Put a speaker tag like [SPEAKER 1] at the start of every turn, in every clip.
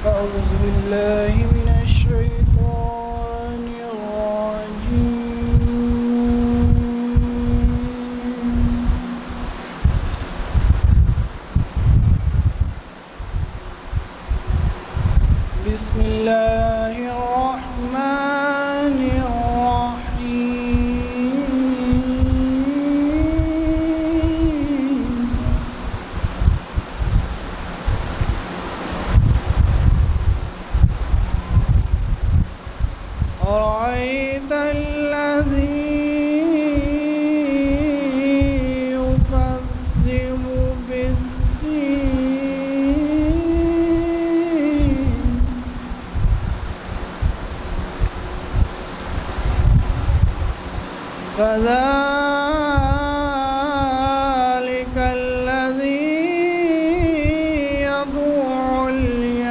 [SPEAKER 1] أعوذ بالله من الشيطان الرجيم. بسم الله الرحمن الرحيم. أرأيت الذي يكذب بالدين فذلك الذي يدع اليتيم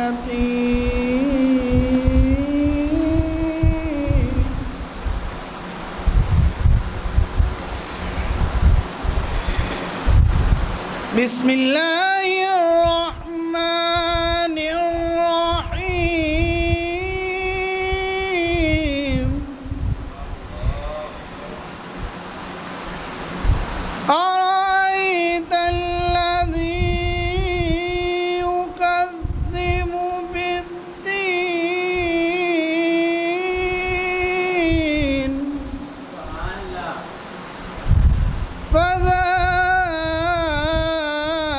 [SPEAKER 1] بسم الله الرحمن الرحيم. أرأيت الذي يكذب بالدين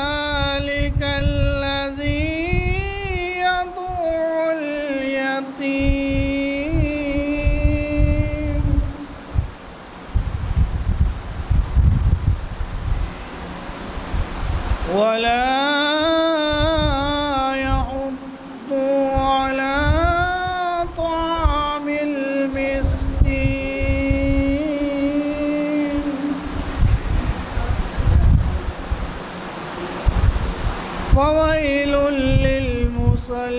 [SPEAKER 1] فذلك الذي يدع اليتيم ولا يحض على طعام المسكين فويل للمصلين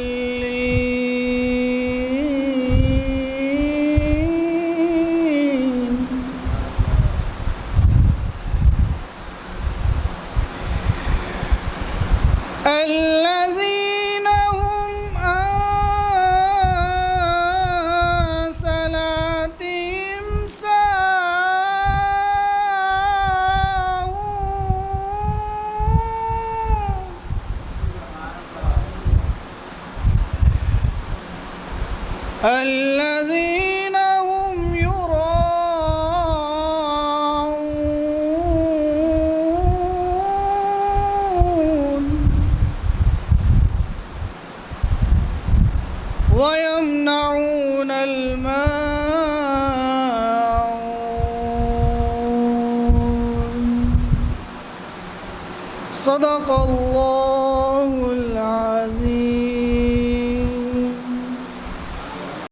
[SPEAKER 1] الذين هم عن صلاتهم ساهون الذين هم يراءون ويمنعون الماعون. صدق الله